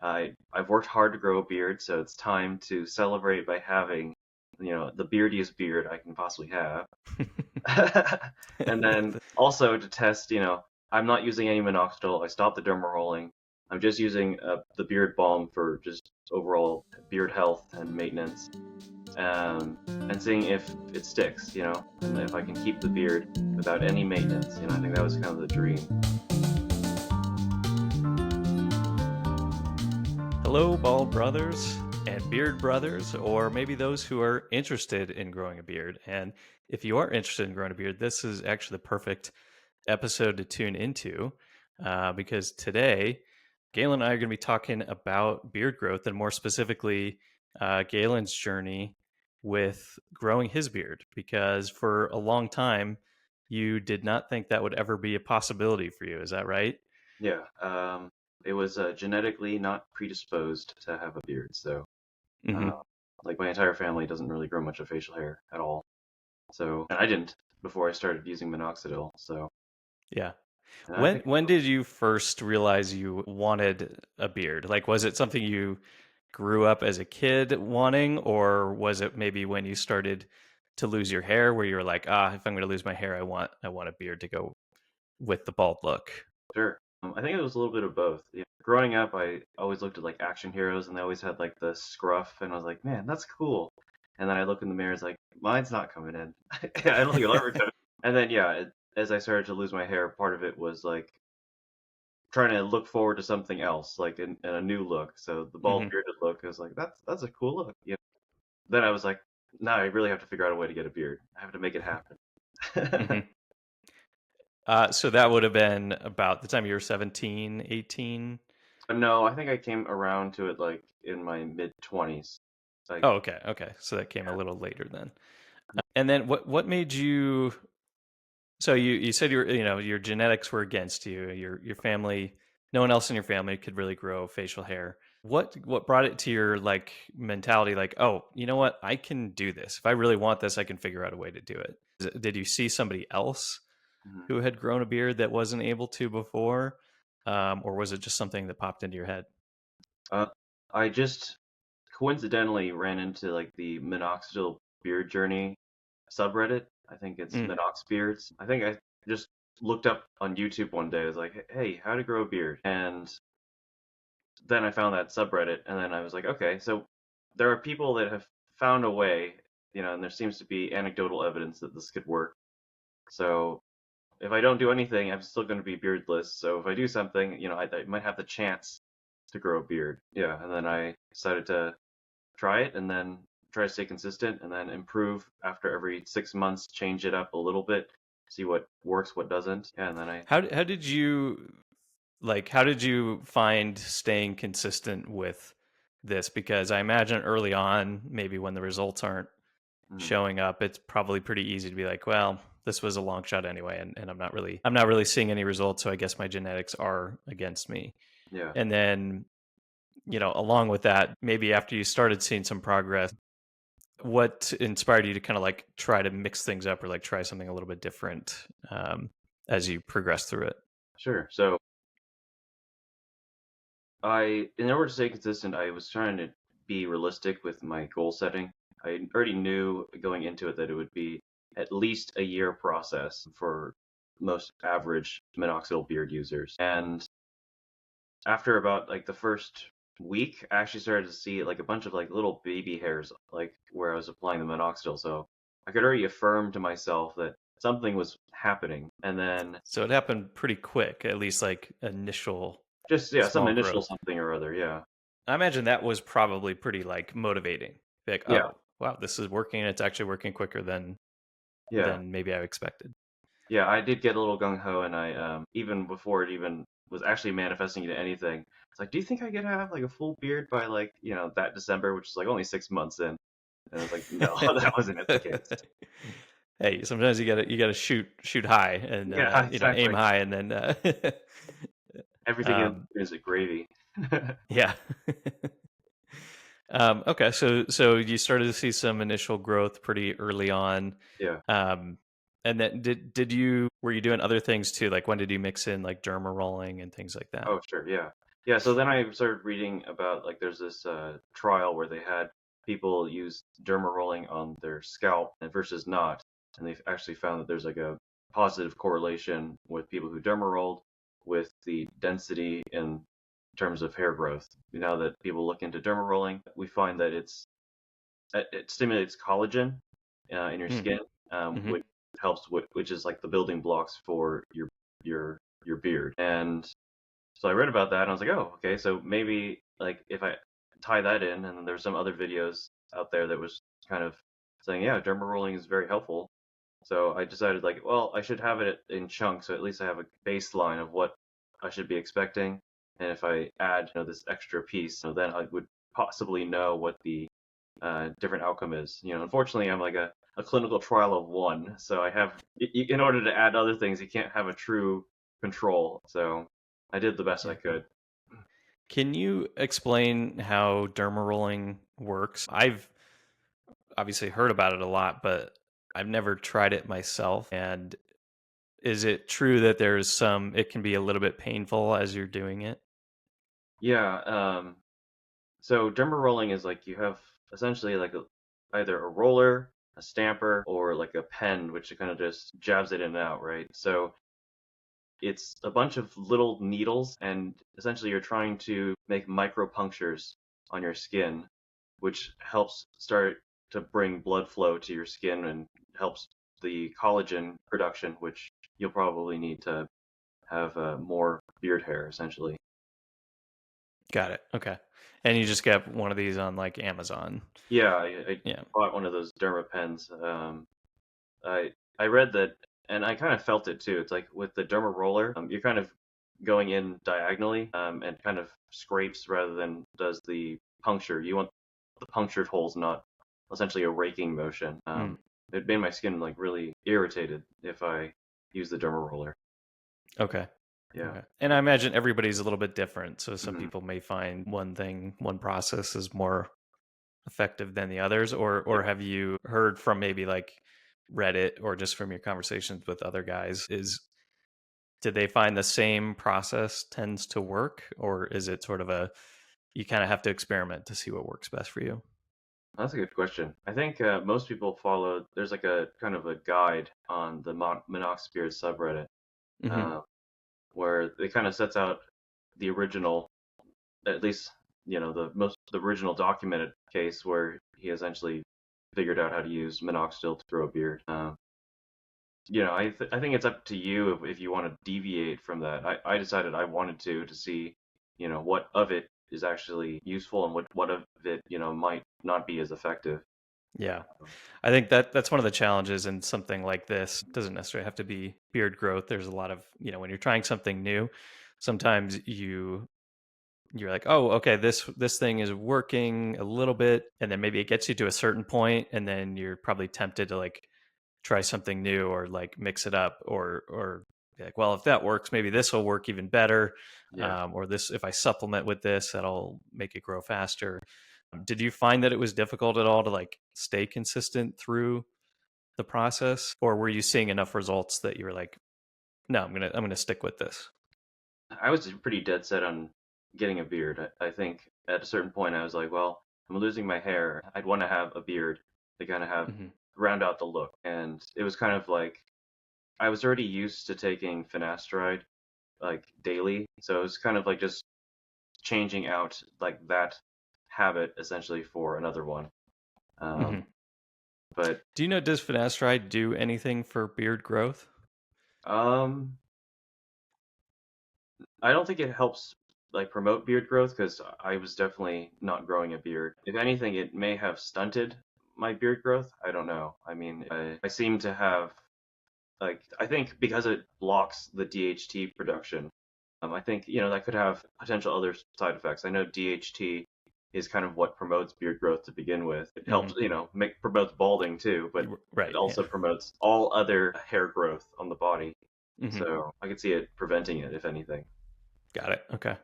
I've worked hard to grow a beard, so it's time to celebrate by having, the beardiest beard I can possibly have. And then also to test, I'm not using any minoxidil. I stopped the dermarolling. I'm just using the beard balm for just overall beard health and maintenance, and seeing if it sticks, and if I can keep the beard without any maintenance. I think that was kind of the dream. Hello, bald brothers and beard brothers, or maybe those who are interested in growing a beard. And if you are interested in growing a beard, this is actually the perfect episode to tune into because today, Galen and I are going to be talking about beard growth and more specifically, Galen's journey with growing his beard. Because for a long time, you did not think that would ever be a possibility for you. Is that right? Yeah, it was genetically not predisposed to have a beard, so Mm-hmm. like my entire family doesn't really grow much of facial hair at all. So, and I didn't before I started using minoxidil. So, Yeah. and I think When did you first realize you wanted a beard? Like, was it something you grew up as a kid wanting, or was it maybe when you started to lose your hair, where you were like, if I'm going to lose my hair, I want a beard to go with the bald look? sure. I think it was a little bit of both. Yeah. Growing up, I always looked at like action heroes, and they always had like the scruff, and I was like, man, that's cool. And then I look in the mirror, it's like, mine's not coming in. I don't think it'll ever come. And then yeah, as I started to lose my hair, part of it was like trying to look forward to something else, like in a new look. So the bald Hmm. bearded look is like that's a cool look. Then I was like, now I really have to figure out a way to get a beard. I have to make it happen. Hmm. So that would have been about the time you were 17, 18. No, I think I came around to it like in my mid 20s. Like, Oh, okay. Okay. So that came a little later then. And then what made you? So you said your genetics were against you. Your family, no one else in your family could really grow facial hair. What brought it to your like mentality? Like, oh, you know what? I can do this. If I really want this, I can figure out a way to do it. Did you see somebody else mhm. who had grown a beard that wasn't able to before, or was it just something that popped into your head? uh, I just coincidentally ran into like the Minoxidil beard journey subreddit. I think it's Mm. MinoxBeards. I think I just looked up on YouTube one day. I was like, hey, how to grow a beard? And then I found that subreddit, and then I was like, okay, so there are people that have found a way, and there seems to be anecdotal evidence that this could work. So if I don't do anything, I'm still going to be beardless. So if I do something, I might have the chance to grow a beard. Yeah, and then I decided to try it, and then try to stay consistent, and then improve after every 6 months, change it up a little bit, see what works, what doesn't. Yeah, and then I. How did you how did you find staying consistent with this? Because I imagine early on, maybe when the results aren't Mm, showing up, it's probably pretty easy to be like, well, this was a long shot anyway, and I'm not really seeing any results, so I guess my genetics are against me. yeah. And then, along with that, maybe after you started seeing some progress, what inspired you to kind of like try to mix things up or like try something a little bit different as you progress through it? Sure. So in order to stay consistent, I was trying to be realistic with my goal setting. I already knew going into it that it would be at least a year process for most average minoxidil beard users. And after about like the first week, I actually started to see like a bunch of like little baby hairs, like where I was applying the minoxidil. So I could already affirm to myself that something was happening. And then So it happened pretty quick, at least like initial just, yeah, some small initial growth. something or other. Yeah. I imagine that was probably pretty like motivating. Like, Yeah. oh, wow, this is working. It's actually working quicker than Yeah. maybe I expected. Yeah, I did get a little gung ho, and I even before it even was actually manifesting into anything, it's like, do you think I could have like a full beard by like that December, which is like only 6 months in? And I was like, no, that wasn't the case. Hey, sometimes you gotta shoot high and Yeah, aim exactly. high and then Everything in um, is a gravy. yeah. Okay, so you started to see some initial growth pretty early on. Yeah. Um, and then were you doing other things too? Like when did you mix in like derma rolling and things like that? Oh, sure. Yeah. Yeah, so then I started reading about like there's this trial where they had people use dermarolling on their scalp and versus not, and they've actually found that there's like a positive correlation with people who dermarolled with the density in terms of hair growth. Now that people look into dermarolling, we find that it stimulates collagen in your Mm. skin, Hmm. which helps with which is like the building blocks for your beard. And so I read about that and I was like, oh, okay, so maybe like if I tie that in, and then there's some other videos out there that was kind of saying, yeah, derma rolling is very helpful. So I decided like, well, I should have it in chunks, so at least I have a baseline of what I should be expecting. And if I add, this extra piece, then I would possibly know what the different outcome is. Unfortunately, I'm like a clinical trial of one, so I have, in order to add other things, you can't have a true control. So I did the best I Yeah. could. Can you explain how derma rolling works? I've obviously heard about it a lot, but I've never tried it myself. And is it true that it can be a little bit painful as you're doing it? Yeah. So derma rolling is like you have essentially like either a roller, a stamper, or like a pen, which kind of just jabs it in and out, right? So it's a bunch of little needles, and essentially you're trying to make micro punctures on your skin, which helps start to bring blood flow to your skin and helps the collagen production, which you'll probably need to have more beard hair, essentially. Got it. Okay. And you just get one of these on like Amazon. Yeah, I Yeah. bought one of those derma pens. I read that, and I kind of felt it too. It's like with the derma roller, you're kind of going in diagonally, and kind of scrapes rather than does the puncture. You want the punctured holes, not essentially a raking motion. Mm. It made my skin like really irritated if I use the derma roller. Okay. Yeah. Okay. And I imagine everybody's a little bit different. So some Mhm. people may find one process is more effective than the others, or Yeah. have you heard from maybe like Reddit or just from your conversations with other guys, is did they find the same process tends to work, or is it sort of a you kind of have to experiment to see what works best for you? That's a good question. I think most people follow. There's like a kind of a guide on the Minoxidil subreddit, Hmm. uh, where it kind of sets out the original, at least the original documented case where he essentially figured out how to use minoxidil to grow a beard. I think it's up to you if you want to deviate from that. I decided I wanted to see what of it is actually useful and what of it might not be as effective. Yeah. I think that's one of the challenges in something like this. It doesn't necessarily have to be beard growth. There's a lot of, when you're trying something new, sometimes you're like, "Oh, okay, this thing is working a little bit," and then maybe it gets you to a certain point, and then you're probably tempted to like try something new or like mix it up, or be like, well, if that works, maybe this will work even better, Yeah. or this if I supplement with this, that'll make it grow faster. Did you find that it was difficult at all to like stay consistent through the process, or were you seeing enough results that you were like, no, I'm gonna stick with this? I was pretty dead set on getting a beard. I think at a certain point I was like, well, I'm losing my hair. I'd want to have a beard to kind of have Hmm. round out the look. And it was kind of like I was already used to taking finasteride like daily, so it was kind of like just changing out like that habit essentially for another one. Um, Hmm. but Do you know, does finasteride do anything for beard growth? um, I don't think it helps like promote beard growth because I was definitely not growing a beard. If anything, it may have stunted my beard growth. I don't know. I mean, I seem to have like I think because it blocks the DHT production. I think that could have potential other side effects. I know DHT is kind of what promotes beard growth to begin with. It Hmm. helps, make promotes balding too, but it Right. Yeah. also promotes all other hair growth on the body. Hmm. So I could see it preventing it, if anything. Got it. Okay.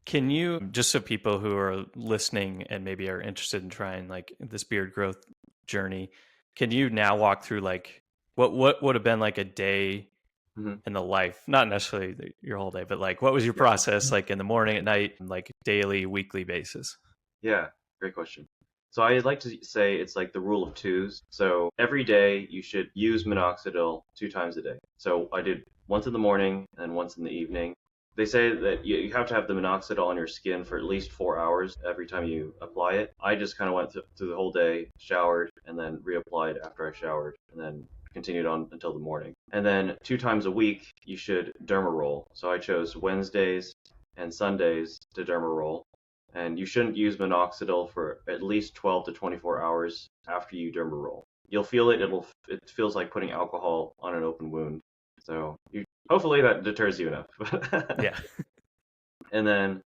Can you, just so people who are listening and maybe are interested in trying like this beard growth journey, can you now walk through like what would have been like a day Hmm. in the life, not necessarily your whole day, but like what was your Yeah. process like in the morning, at night, like daily, weekly basis? Yeah, great question. So I like to say it's like the rule of twos. So every day you should use minoxidil 2 times a day. So I did once in the morning and once in the evening. They say that you have to have the minoxidil on your skin for at least 4 hours every time you apply it. I just kind of went through the whole day, showered, and then reapplied after I showered, and then continued on until the morning. And then 2 times a week you should dermaroll. So I chose Wednesdays and Sundays to dermaroll, and you shouldn't use minoxidil for at least 12 to 24 hours after you derma roll. You'll feel it. It feels like putting alcohol on an open wound. So hopefully that deters you enough. Yeah. And then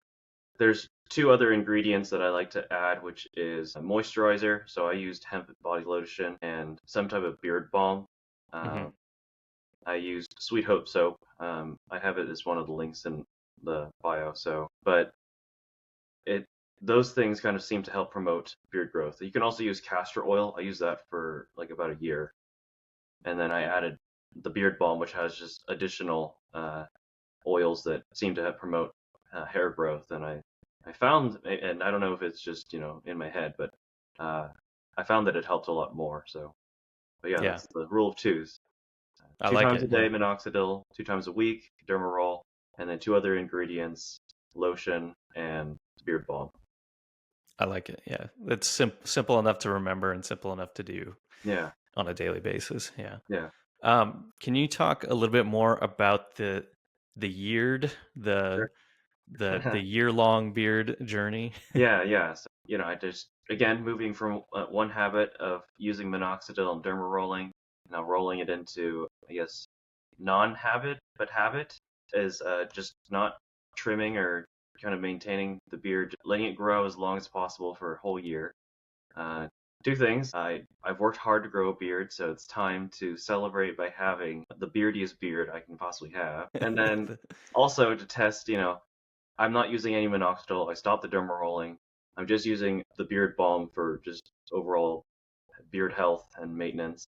there's two other ingredients that I like to add, which is a moisturizer. So I used hemp body lotion and some type of beard balm. Hmm. Um, I used Sweet Hope soap. I have it as one of the links in the bio. But it those things kind of seem to help promote beard growth. You can also use castor oil. I used that for like about a year, and then I added the beard balm, which has just additional oils that seem to help promote hair growth. And I found, and I don't know if it's just in my head, but uh, I found that it helped a lot more. So, but yeah, Yeah. that's the rule of twos. I Two like times it. a day Yeah. minoxidil, 2 times a week dermarol, and then two other ingredients: lotion and beard balm. I like it. Yeah. It's simple enough to remember and simple enough to do Yeah, on a daily basis. Yeah. yeah. Can you talk a little bit more about the yeared, Sure. the year long beard journey? Yeah, yeah. So, I just, again, moving from one habit of using minoxidil and derma rolling, now rolling it into, I guess, non-habit, but habit is just not trimming or kind of maintaining the beard, letting it grow as long as possible for a whole year. Uh, Two things. I've worked hard to grow a beard, so it's time to celebrate by having the beardiest beard I can possibly have. And then also to test, I'm not using any minoxidil. I stopped the derma rolling. I'm just using the beard balm for just overall beard health and maintenance,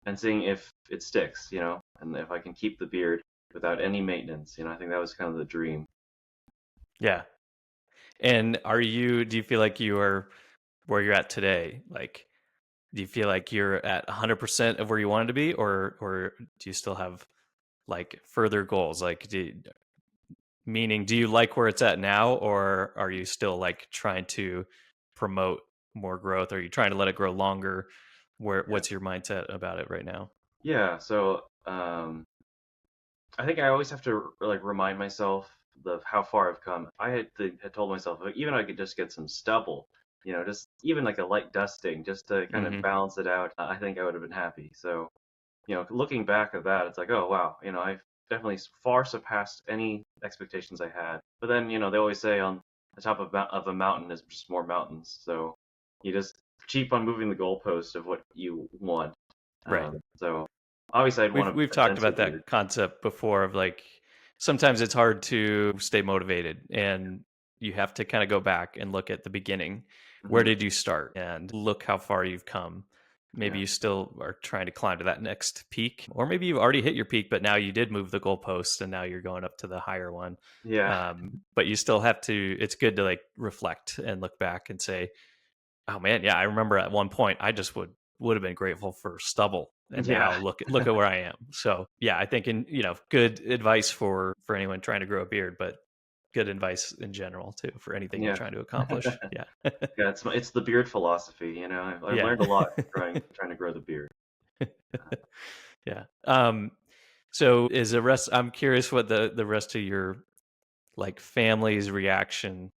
and seeing if it sticks, and if I can keep the beard without any maintenance. I think that was kind of the dream. Yeah. And do you feel like you are where you're at today? Like, do you feel like you're at 100% of where you wanted to be, or do you still have like further goals? Like, meaning, do you like where it's at now, or are you still like trying to promote more growth? Are you trying to let it grow longer? Yeah. What's your mindset about it right now? Yeah. So I think I always have to like remind myself of how far I've come. I had told myself like, even I could just get some stubble, just even like a light dusting, just to kind of Hmm. balance it out. I think I would have been happy. So looking back at that, it's like, oh wow, I've definitely far surpassed any expectations I had. But then, they always say on the top of a mountain is just more mountains. So you just keep on moving the goalpost of what you want. Right. So obviously, I'd want We've a talked denser about beard. that concept before of like sometimes it's hard to stay motivated and you have to kind of go back and look at the beginning. Where Hmm. did you start and look how far you've come? Maybe Yeah, you still are trying to climb to that next peak, or maybe you've already hit your peak, but now you did move the goalpost and now you're going up to the higher one. yeah, But you still have to, it's good to like reflect and look back and say, oh man, yeah, I remember at one point I just would have been grateful for stubble, and yeah, now look at where I am. So yeah, I think good advice for anyone trying to grow a beard, but good advice in general too for anything you're yeah, trying to accomplish. Yeah, yeah. It's the beard philosophy. I've yeah, learned a lot trying to grow the beard. yeah. So is the rest? I'm curious what the rest of your like family's reaction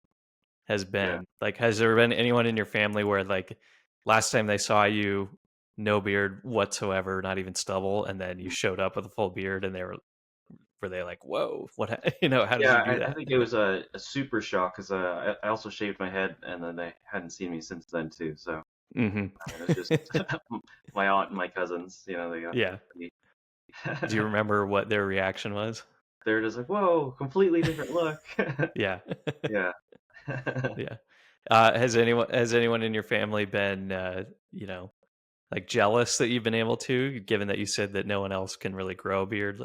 has Yeah. been. Like, has there been anyone in your family where like last time they saw you, no beard whatsoever, not even stubble, and then you showed up with a full beard, and were they like, "Whoa, what? How did Yeah, you do I that?" think it was a super shock because I also shaved my head and then they hadn't seen me since then too. So Hmm. it was just my aunt and my cousins. They got Yeah. me. Do you remember what their reaction was? They're just like, "Whoa, completely different look." Yeah. Yeah. Yeah. Has anyone in your family been you know like jealous that you've been able to, given that you said that no one else can really grow a beard?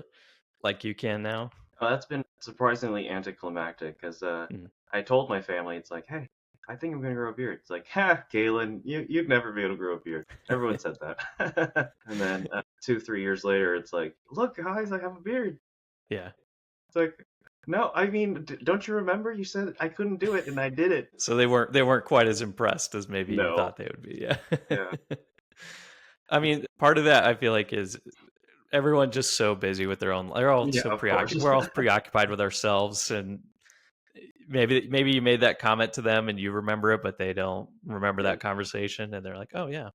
like you can now? That's been surprisingly anticlimactic because Mm. I told my family, it's like, hey, I think I'm gonna grow a beard. It's like, ha, Galen, you'd never be able to grow a beard. Everyone said that. And then 2, 3 years later, it's like, look, guys, I have a beard. Yeah. It's like, no, I mean, don't you remember? You said I couldn't do it, and I did it. So they weren't quite as impressed as maybe you No. thought they would be. Yeah. Yeah. I mean, part of that I feel like is everyone just so busy with their own. They're all Yeah, so of course. preoccupied. We're all preoccupied with ourselves, and maybe you made that comment to them and you remember it, but they don't remember Yeah. that conversation, and they're like, "Oh yeah,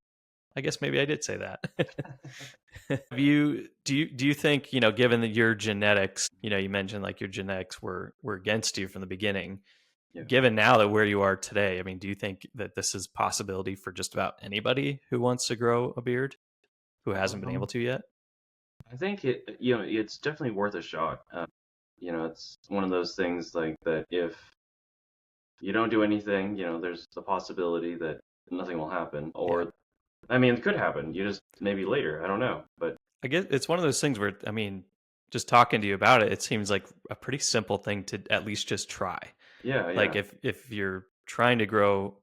I guess maybe I did say that." Do you think, given that your genetics, you mentioned like your genetics were against you from the beginning, Yeah. given now that where you are today, I mean, do you think that this is possibility for just about anybody who wants to grow a beard who hasn't been able Um, to yet? I think it's definitely worth a shot. It's one of those things like that. If you don't do anything, there's the possibility that nothing will happen, Yeah. or I mean, it could happen. You just maybe later. I don't know, but I guess it's one of those things where, I mean, just talking to you about it, it seems like a pretty simple thing to at least just try. yeah, Like yeah, if you're trying to grow,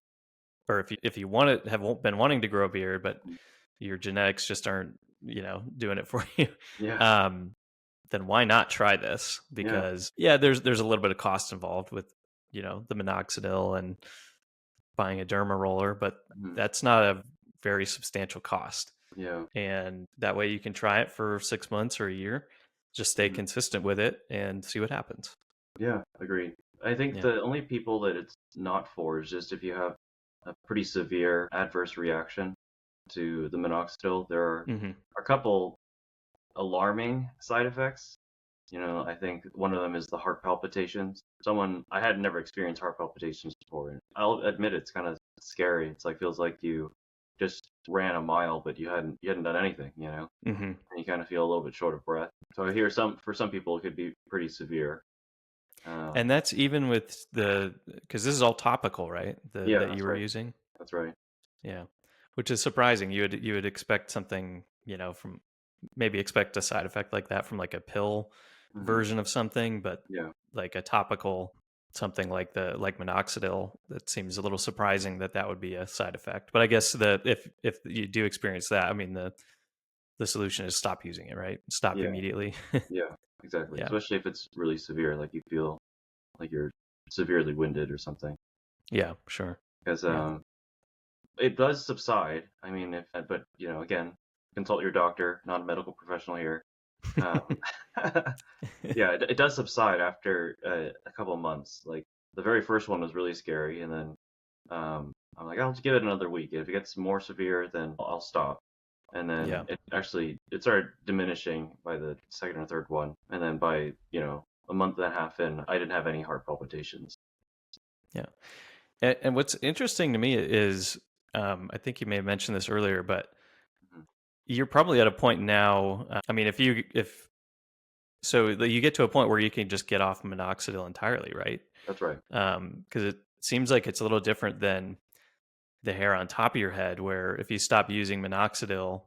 or if you want to have been wanting to grow a beard, but mm, your genetics just aren't, doing it for you, yeah, um, then why not try this? yeah, Because yeah, there's a little bit of cost involved with, the minoxidil and buying a derma roller, but mhm, that's not a very substantial cost. yeah, And that way you can try it for 6 months or a year, just stay mhm, consistent with it and see what happens. yeah. Agreed. I think Yeah. the only people that it's not for is just if you have a pretty severe adverse reaction to the minoxidil. There are Hmm. a couple alarming side effects. I think one of them is the heart palpitations. I had never experienced heart palpitations before, and I'll admit it's kind of scary. It's like feels like you just ran a mile, but you hadn't done anything, Hmm. and you kind of feel a little bit short of breath. So I hear for some people it could be pretty severe. And Um, that's even with because this is all topical, right? yeah, That you that's were right. using. That's right. Yeah. Which is surprising. You would expect something, from maybe expect a side effect like that from like a pill Hmm. version of something, but Yeah, like a topical something like minoxidil, that seems a little surprising that that would be a side effect. But I guess that if you do experience that, I mean the solution is stop using it, right? Stop yeah, immediately. yeah, exactly. Yeah. Especially if it's really severe, like you feel like you're severely winded or something. Yeah, sure. Because Yeah. it does subside. I mean, if but again, consult your doctor, not a medical professional here. Um, yeah, it does subside after a couple of months. Like the very first one was really scary, and then I'm like, I'll just give it another week. If it gets more severe, then I'll stop. And then Yeah. it started diminishing by the second or third one, and then by a month and a half in, I didn't have any heart palpitations. Yeah. And what's interesting to me is, I think you may have mentioned this earlier, but Mhm. you're probably at a point now. I mean, if so, you get to a point where you can just get off minoxidil entirely, right? That's right. Because it seems like it's a little different than the hair on top of your head, where if you stop using minoxidil,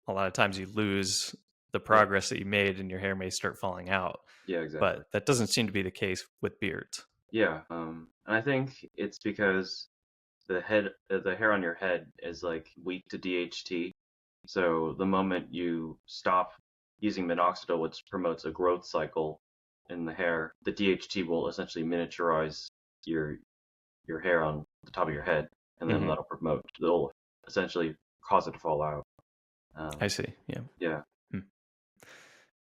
a lot of times you lose the Yeah. progress that you made, and your hair may start falling out. Yeah. Exactly. But that doesn't seem to be the case with beards. Yeah. And I think it's because the hair on your head is like weak to DHT. So the moment you stop using minoxidil, which promotes a growth cycle in the hair, the DHT will essentially miniaturize your your hair on the top of your head, and then Hmm. it'll essentially cause it to fall out. I Um, see. Yeah. yeah, Hmm.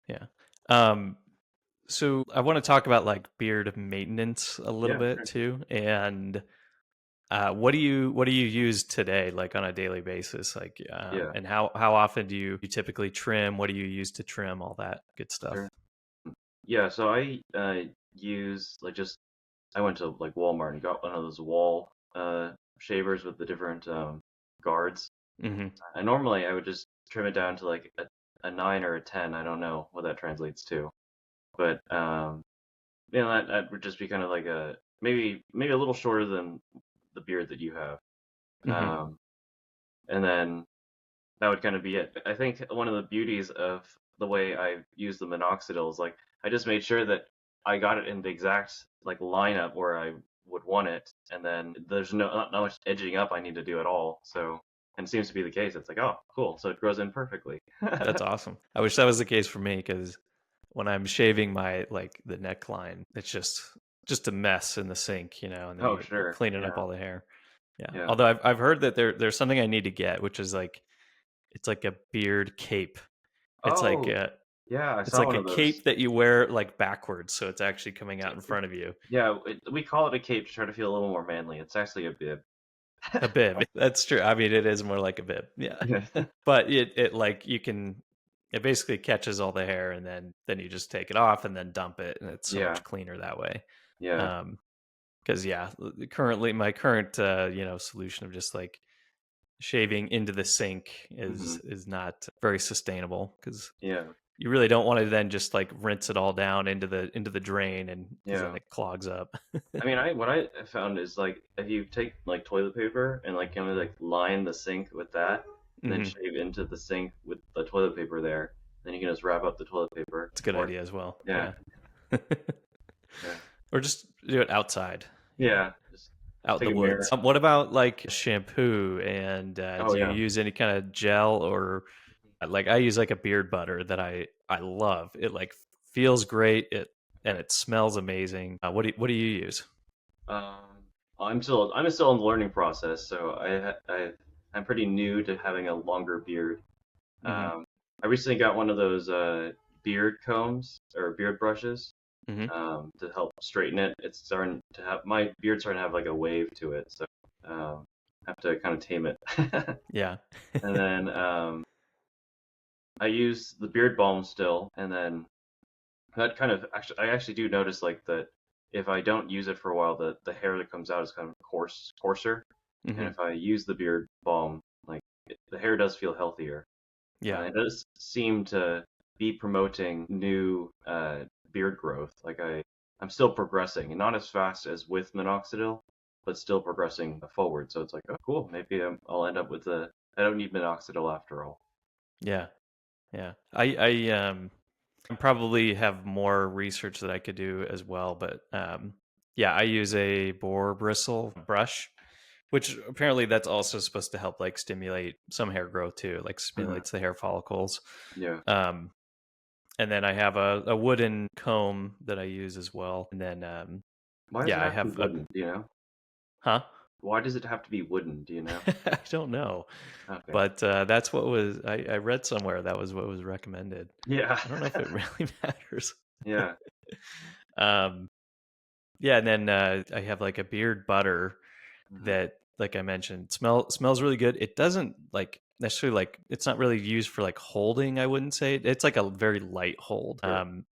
Yeah. Um, so I want to talk about like beard maintenance a little yeah, bit sure. too. And what do you use today, like on a daily basis? Like, Yeah, and how often do you typically trim? What do you use to trim? All that good stuff. sure. Yeah, so I use I went to like Walmart and got one of those wall shavers with the different guards. Hmm. And normally I would just trim it down to like a 9 or a 10. I don't know what that translates to. But that would just be kind of like a maybe a little shorter than the beard that you have. Hmm. And then that would kind of be it. I think one of the beauties of the way I use the minoxidil is like I just made sure that I got it in the exact like lineup where I would want it, and then there's not much edging up I need to do at all. So, and it seems to be the case. It's like, oh, cool. So it grows in perfectly. That's awesome. I wish that was the case for me, because when I'm shaving my like the neckline, it's just a mess in the sink, and then Oh, you're sure. cleaning up Yeah. all the hair. Yeah. Yeah. Although I've heard that there's something I need to get, which is like it's like a beard cape. It's like Oh, yeah. I it's saw like one a of those. cape that you wear like backwards, so it's actually coming out in It- front of you. Yeah, we call it a cape to try to feel a little more manly. It's actually a bib. A bib. That's true. I mean, it is more like a bib. Yeah. Yeah. But it like it basically catches all the hair, and then you just take it off and then dump it, and it's so Yeah. much cleaner that way. Yeah. Because yeah, currently my current solution of just like shaving into the sink Hmm. is not very sustainable, because Yeah. you really don't want to then just like rinse it all down into the drain, and because then Yeah. it clogs up. I mean, I what I found is like if you take like toilet paper and like kind of like line the sink with that, and then Hmm. shave into the sink with the toilet paper there, then you can just wrap up the toilet paper. It's a good Or idea as well. yeah, Yeah. yeah, Or just do it outside, yeah. Just out in take the a woods. mirror. What about like shampoo? And Oh do you yeah. use any kind of gel, or like I use like a beard butter that I love. It like feels great. It smells amazing. What do you use? I'm still in the learning process, so I'm pretty new to having a longer beard. Hmm. I recently got one of those beard combs or beard brushes Hmm. to help straighten it. It's starting to have my beard's starting to have like a wave to it, so I have to kind of tame it. Yeah. And then I use the beard balm still, and then that kind of I actually do notice like that if I don't use it for a while, the hair that comes out is kind of coarser, and Hmm. if I use the beard balm, like the hair does feel healthier. Yeah. It does seem to be promoting new beard growth. Like I'm still progressing, and not as fast as with minoxidil, but still progressing forward. So it's like, oh, cool. Maybe I'll end up with a. I don't need minoxidil after all. Yeah. Yeah. I probably have more research that I could do as well, but yeah, I use a boar bristle brush, which apparently that's also supposed to help like stimulate some hair growth too, like Hmm. stimulates the hair follicles. Yeah. Um, and then I have a wooden comb that I use as well. And then Why does it yeah, I have to be have a wooden? Do you know? huh? Why does it have to be wooden? Do you know? I don't know, Okay. but that's what I read somewhere that was what was recommended. Yeah. I don't know if it really matters. Yeah. um, yeah, and then I have like a beard butter Hmm. that, like I mentioned, smells really good. It doesn't like necessarily like it's not really used for like holding. I wouldn't say it's like a very light hold. Sure.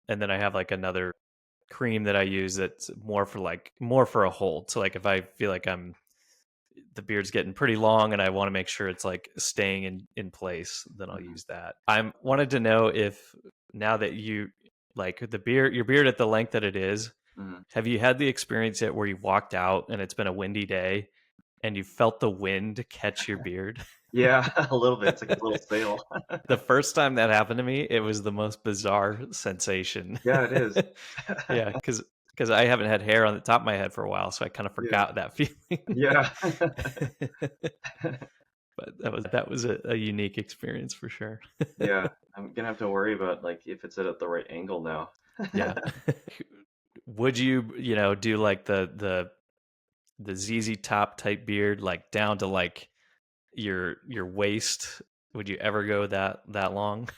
And then I have like another cream that I use that's more for a hold. So like if I feel like the beard's getting pretty long and I want to make sure it's like staying in place, then I'll Hmm. use that. I wanted to know if, now that you like your beard at the length that it is, Hmm. have you had the experience yet where you walked out and it's been a windy day and you felt the wind catch your beard? Yeah, a little bit. It's like a little sail. The first time that happened to me, it was the most bizarre sensation. Yeah, it is. Yeah, because I haven't had hair on the top of my head for a while, so I kind of Yeah. forgot that feeling. Yeah. But that was a unique experience for sure. Yeah. I'm gonna have to worry about like if it's at the right angle now. Yeah. Would you, do like the ZZ Top type beard, like down to like your waist? Would you ever go that long?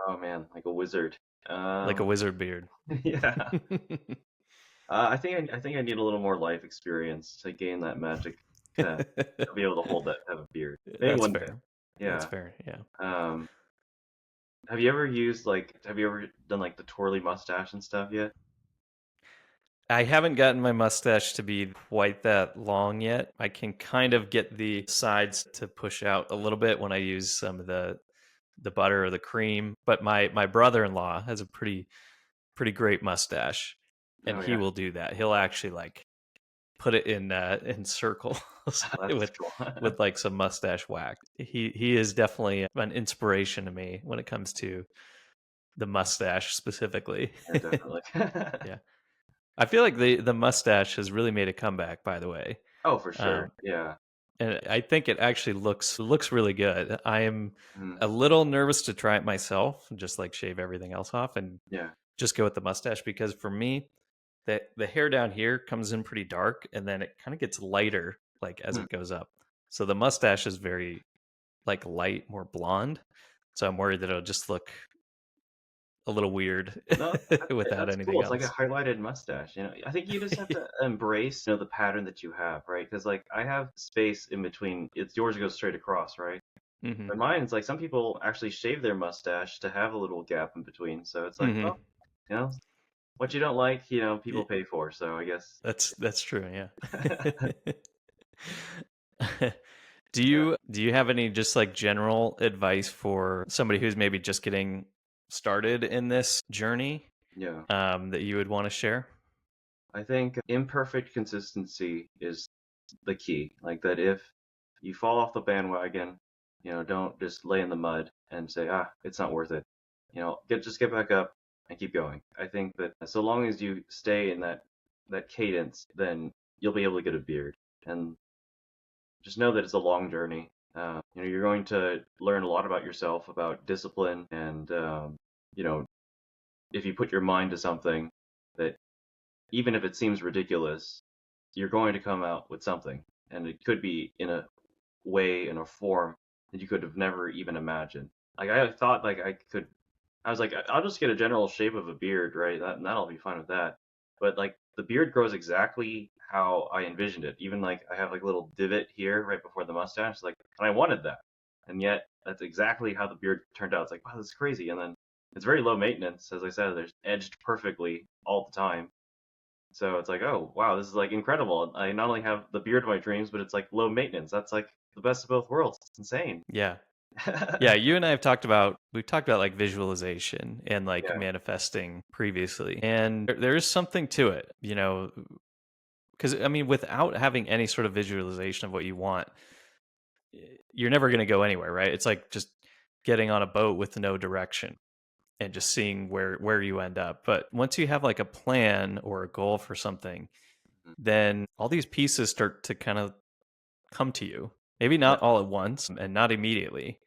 Oh man, like a wizard. Like a Um, wizard beard? yeah. I think I need a little more life experience to gain that magic to be able to hold that have a beard. Maybe That's one day. fair. That's Yeah. fair. Yeah. Um, have you ever done like the twirly mustache and stuff yet? I haven't gotten my mustache to be quite that long yet. I can kind of get the sides to push out a little bit when I use some of the butter or the cream. But my brother-in-law has a pretty great mustache, and Oh he yeah. will do that. He'll actually like put it in circles That's cool. with like some mustache wax. He is definitely an inspiration to me when it comes to the mustache specifically. Yeah, definitely. Yeah. I feel like the mustache has really made a comeback, by the way. Oh, for sure. Um, Yeah. and I think it actually looks really good. I am Mhm. a little nervous to try it myself, just like shave everything else off and Yeah. just go with the mustache because for me, the hair down here comes in pretty dark and then it kind of gets lighter like as Hmm. it goes up. So the mustache is very like light, more blonde. So I'm worried that it'll just look a little weird No, without that's anything cool. It's like a else. highlighted mustache. I think you just have to embrace, the pattern that you have, right? Because like I have space in between. It's yours goes straight across, right? Hmm. But mine is like some people actually shave their mustache to have a little gap in between. So it's like, Hmm. well, you know, what you don't like, people pay for. So I guess, That's true, yeah. yeah. Do you have any just like general advice for somebody who's maybe just getting started in this journey Yeah. that you would want to share? I think imperfect consistency is the key. Like that if you fall off the bandwagon, don't just lay in the mud and say, it's not worth it. Just get back up and keep going. I think that so long as you stay in that cadence, then you'll be able to get a beard. And just know that it's a long journey. You're going to learn a lot about yourself, about discipline, and you know, if you put your mind to something, that even if it seems ridiculous, you're going to come out with something, and it could be in a way, in a form that you could have never even imagined. Like I thought, like I was like, I'll just get a general shape of a beard, right? That'll be fine with that. But like the beard grows exactly how I envisioned it. Even like I have like a little divot here right before the mustache, like, and I wanted that, and yet that's exactly how the beard turned out. It's like, wow, this is crazy. And then it's very low maintenance, as I said. There's edged perfectly all the time. So it's like, oh wow, this is like incredible. I not only have the beard of my dreams, but it's like low maintenance. That's like the best of both worlds. It's insane. Yeah. Yeah, you and I have we've talked about like visualization and like Yeah. manifesting previously. And there is something to it, because I mean, without having any sort of visualization of what you want, you're never going to go anywhere, right? It's like just getting on a boat with no direction and just seeing where you end up. But once you have like a plan or a goal for something, Mhm. then all these pieces start to kind of come to you. Maybe Yeah. not all at once and not immediately,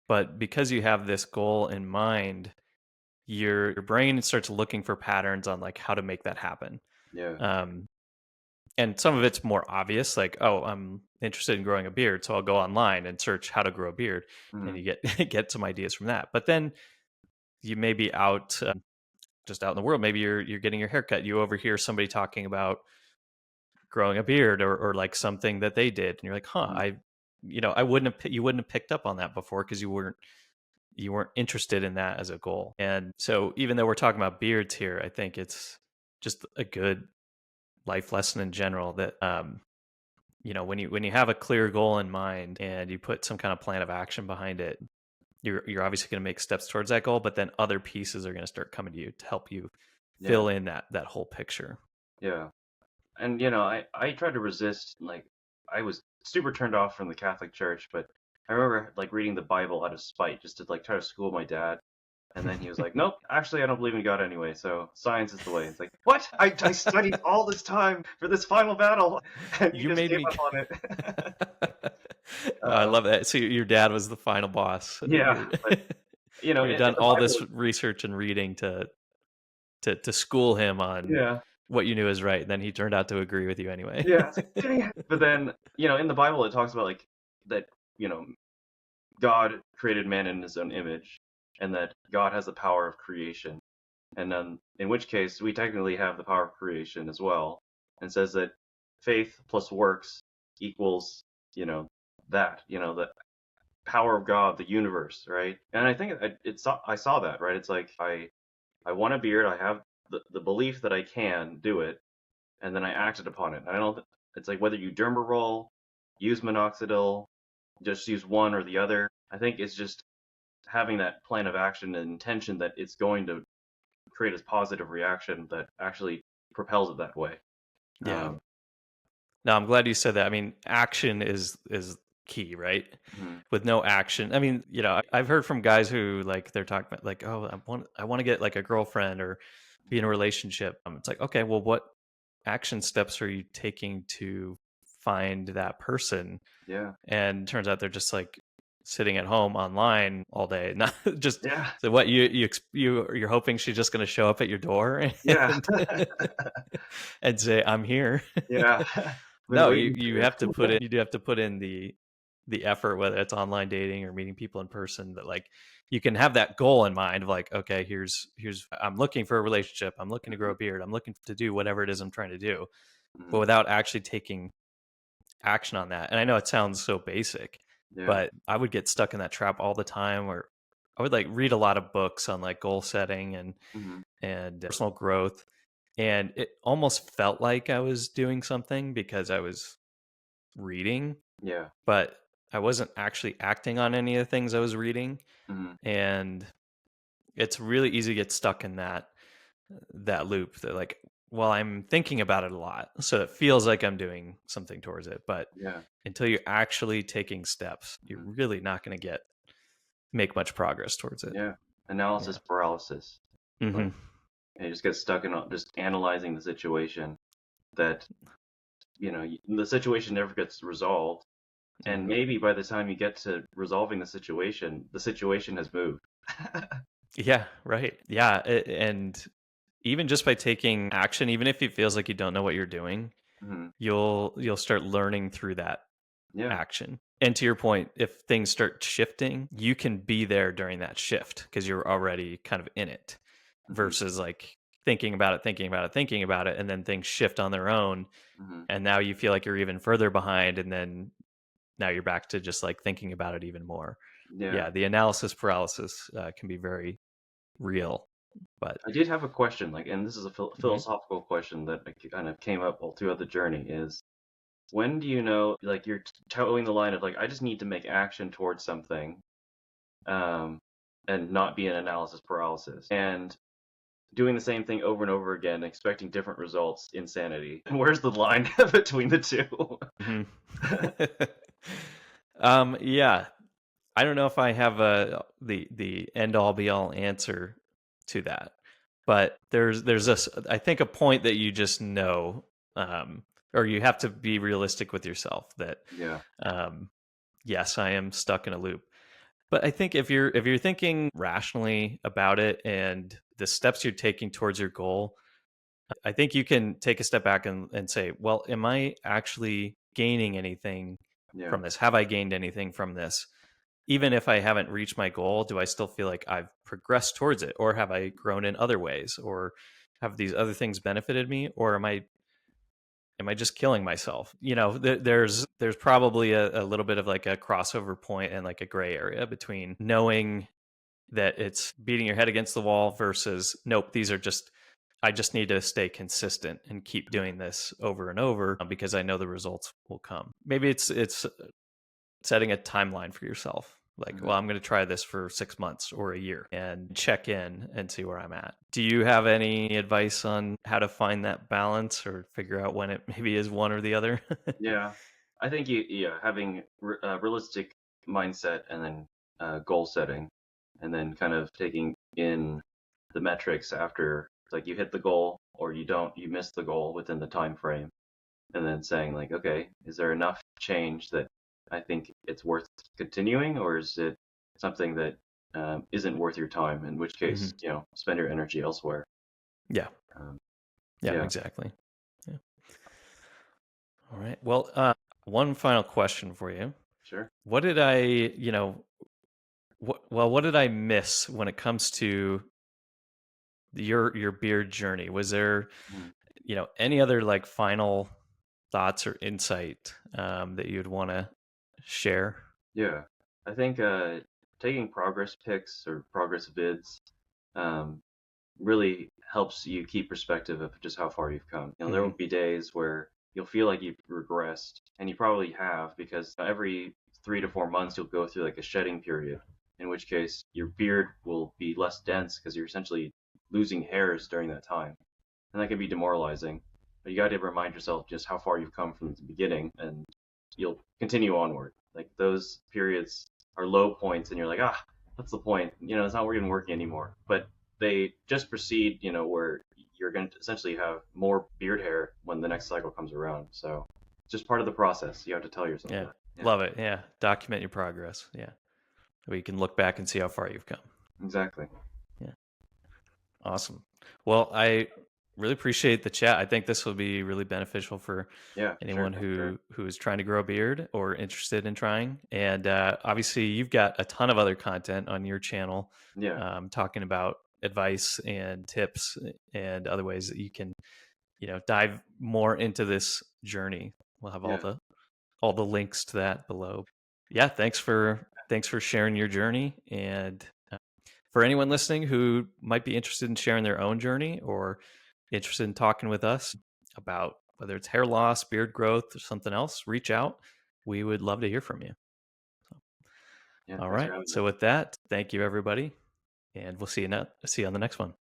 but because you have this goal in mind, your brain starts looking for patterns on like how to make that happen. Yeah. Um, and some of it's more obvious, like, oh, I'm interested in growing a beard, so I'll go online and search how to grow a beard, and Mhm. you get get some ideas from that. But then you may be out, just out in the world. Maybe you're getting your hair cut. You overhear somebody talking about growing a beard or like something that they did, and you're like, huh, Mhm. I wouldn't have you wouldn't have picked up on that before because you weren't interested in that as a goal. And so even though we're talking about beards here, I think it's just a good life lesson in general that when you have a clear goal in mind and you put some kind of plan of action behind it, you're obviously going to make steps towards that goal, but then other pieces are going to start coming to you to help you Yeah. fill in that whole picture. Yeah. And I tried to resist. Like I was super turned off from the Catholic Church, but I remember like reading the Bible out of spite, just to like try to school my dad. And then he was like, "Nope, actually, I don't believe in God anyway. So science is the way." It's like, what? I studied all this time for this final battle, and you You just made gave me up on it. I uh, love that. So your dad was the final boss. yeah, but You had in done the all Bible, this research and reading to school him on yeah, what you knew is right, and then he turned out to agree with you anyway. yeah. It's like, dang it. But then in the Bible, it talks about like that. God created man in His own image, and that God has the power of creation. And then, in which case, we technically have the power of creation as well, and says that faith plus works equals, you know, the power of God, the universe, right? And I think I saw that, right? It's like I want a beard, I have the belief that I can do it, and then I acted upon it. And I don't. It's like whether you dermaroll, use minoxidil, just use one or the other. I think it's just having that plan of action and intention that it's going to create a positive reaction that actually propels it that way. Yeah. Um, No, I'm glad you said that. I mean, action is key, right? Hmm. With no action. I mean, I've heard from guys who like they're talking about like, oh, I want to get like a girlfriend or be in a relationship. It's like, okay, well, what action steps are you taking to find that person? Yeah. And turns out they're just like sitting at home online all day, not just. Yeah. So what you're hoping she's just going to show up at your door Yeah. and and say I'm here. Yeah. Been No, waiting you for have to put in you do have to put in the effort, whether it's online dating or meeting people in person, that like you can have that goal in mind of like, okay, here's I'm looking for a relationship, I'm looking to grow you. a beard, I'm looking to do whatever it is I'm trying to do, but Hmm. without actually taking action on that. And I know it sounds so basic, Yeah. but I would get stuck in that trap all the time, or I would like read a lot of books on like goal setting Hmm. and personal growth, and it almost felt like I was doing something because I was reading, Yeah. but I wasn't actually acting on any of the things I was reading. Hmm. And it's really easy to get stuck in that loop that like, well, I'm thinking about it a lot, so it feels like I'm doing something towards it, but Yeah. until you're actually taking steps, you're Hmm. really not going to make much progress towards it. Yeah. Yeah. Analysis paralysis. Like, Hmm. you just get stuck in just analyzing the situation that, the situation never gets resolved. And Hmm. maybe by the time you get to resolving the situation has moved. Yeah. Right. Yeah. And even just by taking action, even if it feels like you don't know what you're doing, Hmm. you'll start learning through that Yeah. action. And to your point, if things start shifting, you can be there during that shift because you're already kind of in it, Hmm. versus like thinking about it, thinking about it, thinking about it, and then things shift on their own. Hmm. And now you feel like you're even further behind. And then now you're back to just like thinking about it even more. Yeah. Yeah. The analysis paralysis can be very real. But I did have a question, like, and this is a mhm. philosophical question that kind of came up all throughout the journey is when do you know, like, you're towing the line of, like, I just need to make action towards something, um, and not be in analysis paralysis. And doing the same thing over and over again, expecting different results, insanity. And where's the line between the two? Mhm. Yeah, I don't know if I have the end all be all answer to that, but there's this, I think, a point that you just know, um, or you have to be realistic with yourself that Yeah. um, yes, I am stuck in a loop. But I think if you're thinking rationally about it and the steps you're taking towards your goal, I think you can take a step back and say, well, am I actually gaining anything Yeah. from this? Have I gained anything from this? Even if I haven't reached my goal, do I still feel like I've progressed towards it? Or have I grown in other ways? Or have these other things benefited me? Or am I just killing myself? There's probably a little bit of like a crossover point and like a gray area between knowing that it's beating your head against the wall versus nope, these are just, I just need to stay consistent and keep doing this over and over because I know the results will come. Maybe it's setting a timeline for yourself. Like, Hmm. well, I'm going to try this for 6 months or a year and check in and see where I'm at. Do you have any advice on how to find that balance or figure out when it maybe is one or the other? Yeah. I think having a realistic mindset and then goal setting, and then kind of taking in the metrics after, like, you hit the goal or you don't, you miss the goal within the time frame, and then saying, like, okay, is there enough change that I think it's worth continuing, or is it something that isn't worth your time? In which Hmm. case, spend your energy elsewhere. Yeah. Um, Yeah, yeah, exactly. Yeah. All right. Well, one final question for you. sure. What did I, what did I miss when it comes to your beard journey? Was there, Mhm. any other like final thoughts or insight that you'd want to share? Yeah, I think taking progress pics or progress vids um, really helps you keep perspective of just how far you've come. There will Hmm. be days where you'll feel like you've regressed, and you probably have, because every 3 to 4 months you'll go through like a shedding period, in which case your beard will be less dense because you're essentially losing hairs during that time, and that can be demoralizing. But you got to remind yourself just how far you've come from the beginning, and you'll continue onward. Like those periods are low points, and you're like, ah, what's the point? It's not even working anymore. But they just proceed, where you're going to essentially have more beard hair when the next cycle comes around. So it's just part of the process. You have to tell yourself Yeah. that. Yeah, Love it. Yeah. Document your progress. Yeah. We can look back and see how far you've come. exactly. Yeah. Awesome. Well, I really appreciate the chat. I think this will be really beneficial for Yeah, sure, anyone sure. who is trying to grow a beard or interested in trying. And obviously, you've got a ton of other content on your channel, Yeah, talking about advice and tips and other ways that you can, dive more into this journey. We'll have yeah, all the links to that below. Yeah, thanks for sharing your journey. And for anyone listening who might be interested in sharing their own journey or interested in talking with us about whether it's hair loss, beard growth, or something else, reach out. We would love to hear from you. yeah. All Thanks for right. having me. So with that, thank you everybody, and we'll see you on the next one.